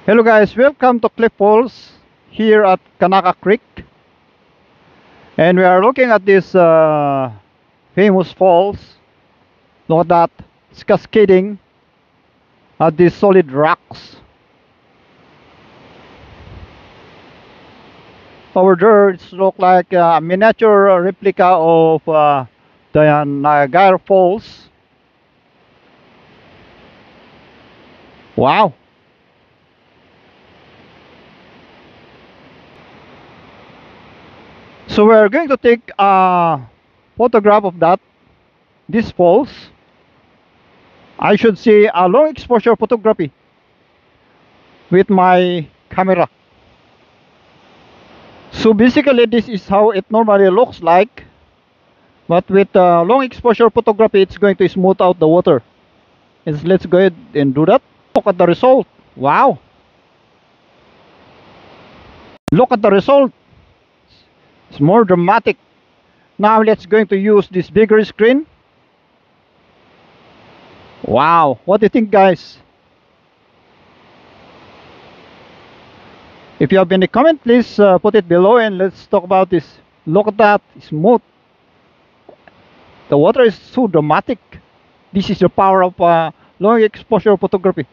Hello guys, welcome to Cliff Falls here at Kanaka Creek, and we are looking at this famous falls. Look at that, it's cascading at these solid rocks. Over there it looks like a miniature replica of the Niagara Falls. Wow. So we are going to take a photograph of this falls. I should say a long exposure photography with my camera. So basically this is how it normally looks like, but with long exposure photography it's going to smooth out the water. Let's go ahead and do that. Look at the result. Wow. Look at the result. It's more dramatic. Now let's going to use this bigger screen. Wow. What do you think, guys? If you have any comment, please put it below and let's talk about this. Look at that. Smooth. The water is so dramatic. This is the power of long exposure photography.